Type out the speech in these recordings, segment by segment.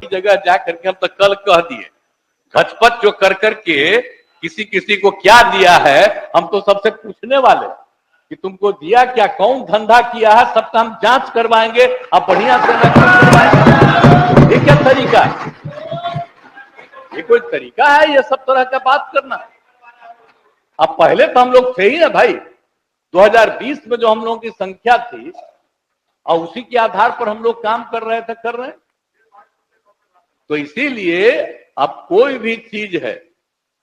की जगह जा करके हम तो कल कह दिए, घचपच जो कर करके किसी किसी को क्या दिया है, हम तो सबसे पूछने वाले कि तुमको दिया क्या, कौन धंधा किया है, सबका हम जांच करवाएंगे, अब बढ़िया से करवाएंगे। ये क्या तरीका है? ये कोई तरीका है ये सब तरह का बात करना? अब पहले तो हम लोग थे ही ना भाई, 2020 में जो हम लोगों की संख्या थी और उसी के आधार पर हम लोग काम कर रहे थे, कर रहे हैं। तो इसीलिए अब कोई भी चीज है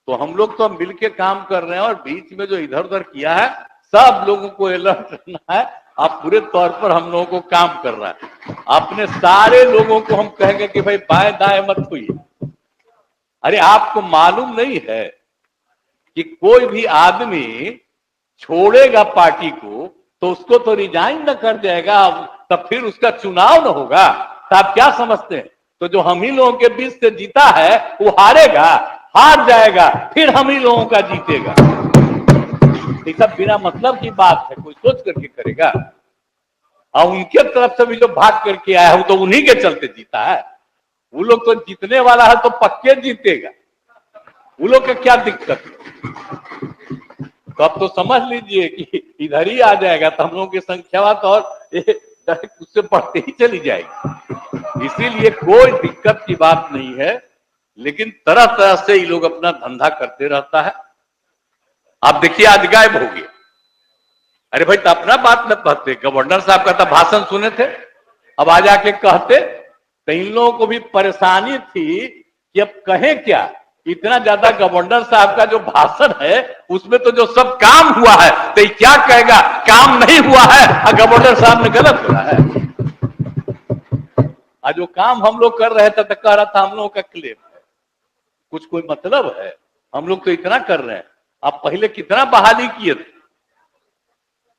तो हम लोग तो मिलके काम कर रहे हैं, और बीच में जो इधर उधर किया है सब लोगों को अलर्ट रहना है। आप पूरे तौर पर हम लोगों को काम कर रहा है, अपने सारे लोगों को हम कहेंगे कि भाई बाएं दाएं मत हुई। अरे आपको मालूम नहीं है कि कोई भी आदमी छोड़ेगा पार्टी को तो उसको तो रिजाइन न कर जाएगा, तब फिर उसका चुनाव न होगा। तो आप क्या समझते हैं? तो जो हम ही लोगों के बीच से जीता है वो हारेगा, हार जाएगा, फिर हम ही लोगों का जीतेगा। ये सब बिना मतलब की बात है, कोई सोच करके करेगा? और उनके तरफ से भी जो भाग करके आया है वो तो उन्हीं के चलते जीता है। वो लोग तो जीतने वाला है तो पक्के जीतेगा, वो लोग का क्या दिक्कत है? तो अब तो समझ लीजिए कि इधर ही आ जाएगा तो हम लोगों की संख्या तो और उससे बढ़ते ही चली जाएगी। इसीलिए कोई दिक्कत की बात नहीं है, लेकिन तरह तरह से ये लोग अपना धंधा करते रहता है। आप देखिए आज गायब हो गया। अरे भाई तो अपना बात न कहते, गवर्नर साहब का तो भाषण सुने थे, अब आ जाके कहते। तो इन लोगों को भी परेशानी थी कि अब कहें क्या, इतना ज्यादा गवर्नर साहब का जो भाषण है उसमें तो जो सब काम हुआ है, तो ये क्या कहेगा काम नहीं हुआ है और गवर्नर साहब ने गलत करा है। आज जो काम हम लोग कर रहे थे तो कह रहा था हम लोगों का क्लेम है, कुछ कोई मतलब है? हम लोग तो इतना कर रहे हैं। आप पहले कितना बहाली किए थे,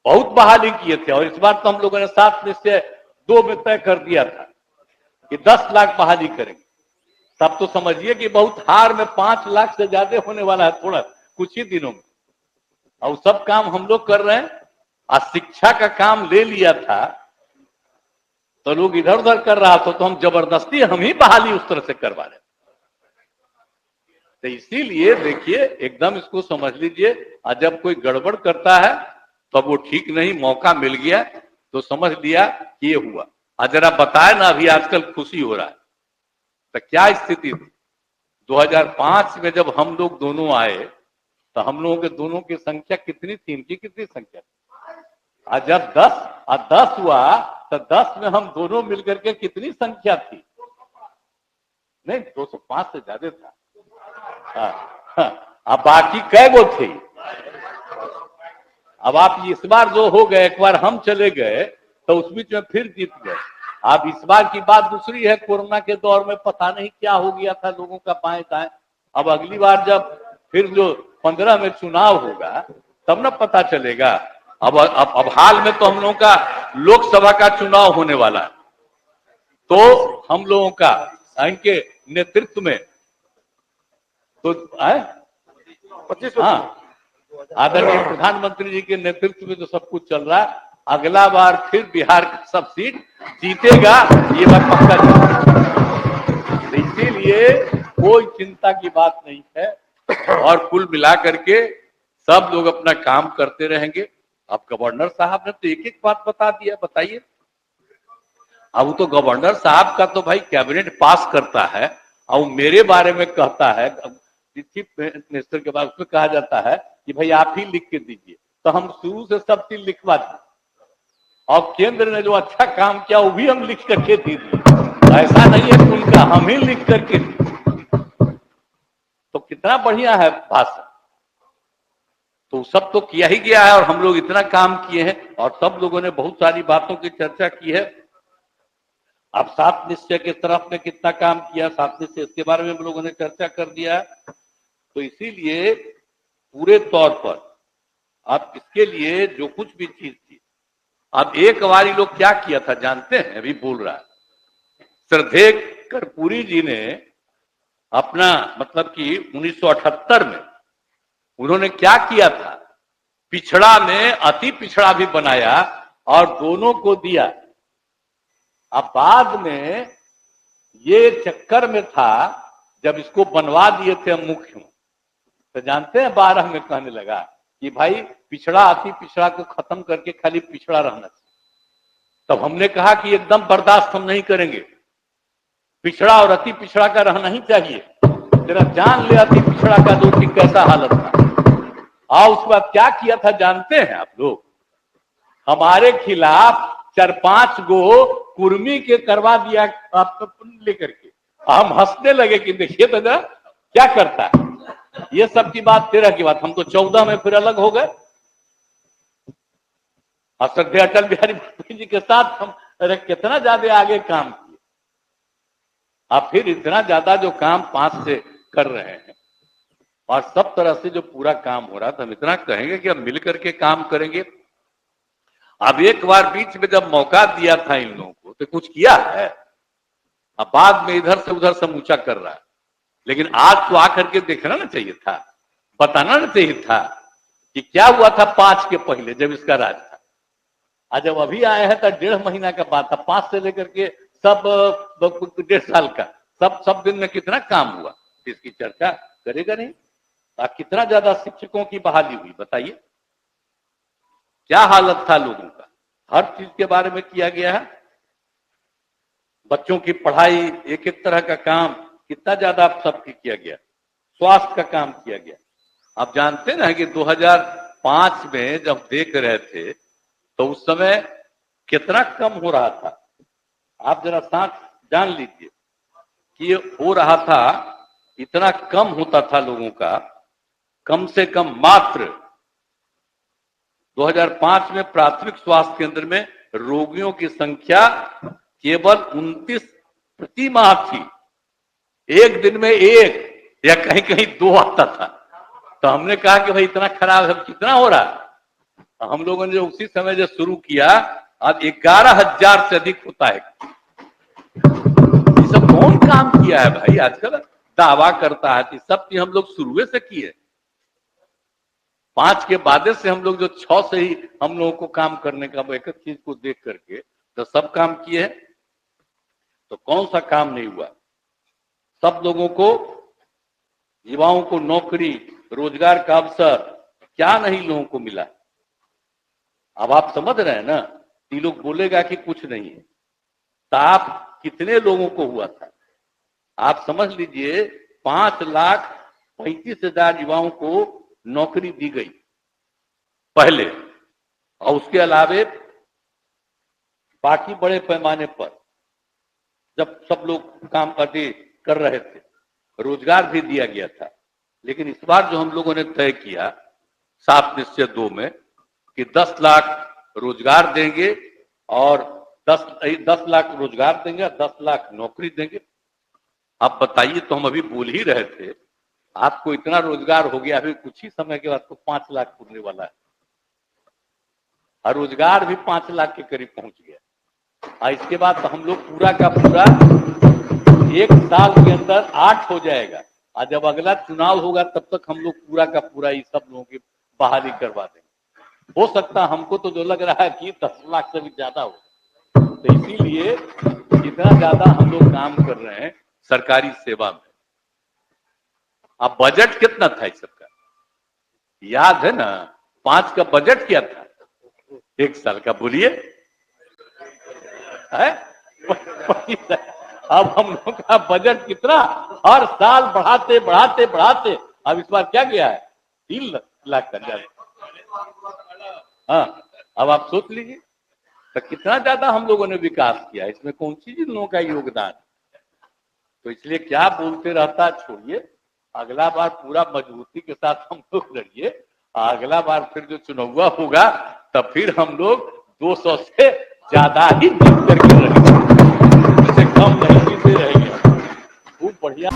बहुत बहाली किए थे, और इस बार तो हम लोगों ने 7 निश्चय 2 में तय कर दिया था कि 10 लाख बहाली करेंगे। तब तो समझिए कि बहुत हार में 5 लाख से ज्यादा होने वाला है थोड़ा कुछ ही दिनों में, और सब काम हम लोग कर रहे हैं। आज शिक्षा का काम ले लिया था तो लोग इधर उधर कर रहा था, तो हम जबरदस्ती हम ही बहाली उस तरह से करवा रहे। तो इसीलिए देखिए एकदम इसको समझ लीजिए, आज जब कोई गड़बड़ करता है तब वो ठीक नहीं, मौका मिल गया तो समझ लिया कि ये हुआ। आज जरा बताए ना, अभी आजकल खुशी हो रहा है, तो क्या स्थिति थी 2005 में जब हम लोग दोनों आए, तो हम लोगों के दोनों की संख्या कितनी थी, इनकी कितनी संख्या थी? आज जब 10 हुआ तो 10 में हम दोनों मिलकर के कितनी संख्या थी? नहीं 205 से ज्यादा था। अब बाकी कै गो थे? अब आप इस बार जो हो गए, एक बार हम चले गए तो उस बीच में फिर जीत गए। अब इस बार की बात दूसरी है, कोरोना के दौर में पता नहीं क्या हो गया था लोगों का बाएं दाएं। अब अगली बार जब फिर जो 15 में चुनाव होगा तब ना पता चलेगा। अब हाल में तो हम लोगों का लोकसभा का चुनाव होने वाला है, तो हम लोगों का इनके नेतृत्व में तो 25, हाँ, आदरणीय प्रधानमंत्री जी के नेतृत्व में जो सब कुछ चल रहा है, अगला बार फिर बिहार का सब सीट जीतेगा, ये बात पक्का। इसीलिए कोई चिंता की बात नहीं है, और कुल मिला करके सब लोग अपना काम करते रहेंगे। अब गवर्नर साहब ने तो एक एक बात बता दिया, बताइए। अब तो गवर्नर साहब का तो भाई कैबिनेट पास करता है, और मेरे बारे में कहता है चीफ मिनिस्टर के बाद, उसमें कहा जाता है कि भाई आप ही लिख के दीजिए, तो हम शुरू से सब चीज लिखवा दें, और केंद्र ने जो अच्छा काम किया वो भी हम लिख करके दे दिए। ऐसा नहीं है उनका, हम ही लिख करके, तो कितना बढ़िया है भाषण। तो सब तो किया ही गया है, और हम लोग इतना काम किए हैं, और सब लोगों ने बहुत सारी बातों की चर्चा की है। अब 7 निश्चय के तरफ में कितना काम किया, 7 निश्चय इसके बारे में हम लोगों ने चर्चा कर दिया। तो इसीलिए पूरे तौर पर आप इसके लिए जो कुछ भी चीज थी, अब एक बार लोग क्या किया था जानते हैं? अभी बोल रहा है, श्रद्धेय कर्पूरी जी ने अपना मतलब कि 1978 में उन्होंने क्या किया था, पिछड़ा में अति पिछड़ा भी बनाया और दोनों को दिया। अब बाद में ये चक्कर में था जब इसको बनवा दिए थे हम मुख्य, तो जानते हैं 12 में कहने लगा कि भाई पिछड़ा अति पिछड़ा को खत्म करके खाली पिछड़ा रहना चाहिए। तब हमने कहा कि एकदम बर्दाश्त हम नहीं करेंगे, पिछड़ा और अति पिछड़ा का रहना ही चाहिए। तेरा जान ले अति पिछड़ा का दो कि कैसा हालत था। और उसके बाद क्या किया था जानते हैं आप लोग? हमारे खिलाफ 4-5 गो कुर्मी के करवा दिया आपको लेकर के। हम हंसने लगे कि देखिए तो जरा क्या करता है। ये सब की बात 13 की बात, हम तो 14 में फिर अलग हो गए। श्रद्धेय अटल बिहारी वाजपेयी जी के साथ हम कितना ज्यादा आगे काम किए। अब फिर इतना ज्यादा जो काम 5 से कर रहे हैं और सब तरह से जो पूरा काम हो रहा था, हम इतना कहेंगे कि अब मिलकर के काम करेंगे। अब एक बार बीच में जब मौका दिया था इन लोगों को तो कुछ किया है, अब बाद में इधर से उधर समूचा कर रहा है। लेकिन आज तो आकर के देखना ना चाहिए था, बताना ना चाहिए था कि क्या हुआ था 5 के पहले जब इसका राज था। आज जब अभी आए हैं तो 1.5 महीना का बात था, 5 से लेकर के सब 1.5 साल का सब दिन में कितना काम हुआ, इसकी चर्चा करेगा नहीं। कितना ज्यादा शिक्षकों की बहाली हुई बताइए, क्या हालत था लोगों का, हर चीज के बारे में किया गया है। बच्चों की पढ़ाई, एक एक तरह का काम कितना ज्यादा सबकी किया गया, स्वास्थ्य का काम किया गया। आप जानते ना कि 2005 में जब देख रहे थे तो उस समय कितना कम हो रहा था। आप जरा साथ जान लीजिए कि ये हो रहा था, इतना कम होता था लोगों का, कम से कम मात्र 2005 में प्राथमिक स्वास्थ्य केंद्र में रोगियों की संख्या केवल 29 प्रति माह थी। एक दिन में 1 या कहीं कहीं 2 आता था। तो हमने कहा कि भाई इतना खराब है, कितना हो रहा है। हम लोगों ने जो उसी समय जो शुरू किया, आज 11,000 से अधिक होता है। ये सब कौन काम किया है भाई? आजकल दावा करता है कि सब चीज हम लोग शुरू से किए, 5 के बाद से हम लोग जो 6 से ही हम लोगों को काम करने का, एक एक चीज को देख करके तो सब काम किए हैं। तो कौन सा काम नहीं हुआ? सब लोगों को, युवाओं को नौकरी रोजगार का अवसर क्या नहीं लोगों को मिला। अब आप समझ रहे हैं ना, ये लोग बोलेगा कि कुछ नहीं है, तो आप कितने लोगों को हुआ था? आप समझ लीजिए 5,35,000 युवाओं को नौकरी दी गई पहले, और उसके अलावे बाकी बड़े पैमाने पर जब सब लोग काम कर रहे थे, रोजगार भी दिया गया था। लेकिन इस बार जो हम लोगों ने तय किया 7 निश्चय 2 में कि 10 लाख रोजगार देंगे और 10 लाख रोजगार देंगे, 10 लाख नौकरी देंगे। आप बताइए, तो हम अभी बोल ही रहे थे, आपको इतना रोजगार हो गया, अभी कुछ ही समय के बाद तो 5 लाख पुरने वाला है, और रोजगार भी 5 लाख के करीब पहुंच गया। और इसके बाद तो हम लोग पूरा का पूरा 1 साल के अंदर 8 हो जाएगा, और जब अगला चुनाव होगा तब तक हम लोग पूरा का पूरा ये सब लोगों की बहाली करवा देंगे। हो सकता है, हमको तो जो लग रहा है कि 10 लाख से भी ज्यादा हो। तो इसीलिए इतना ज्यादा हम लोग काम कर रहे हैं सरकारी सेवा में। अब बजट कितना था इस सबका याद है ना? 5 का बजट क्या था 1 साल का, बोलिए है? अब हम लोग का बजट कितना, हर साल बढ़ाते बढ़ाते बढ़ाते अब इस बार क्या गया है 3 लाख का ज्यादा। हाँ, अब आप सोच लीजिए तो कितना ज्यादा हम लोगों ने विकास किया, इसमें कौन सी इन लोगों का योगदान। तो इसलिए क्या बोलते रहता, छोड़िए, अगला बार पूरा मजबूती के साथ हम लोग लड़िए। अगला बार फिर जो चुनाव होगा तब फिर हम लोग 200 से ज्यादा ही जीत करके रहेंगे, इससे कम नहीं जीते रहेंगे। खूब बढ़िया।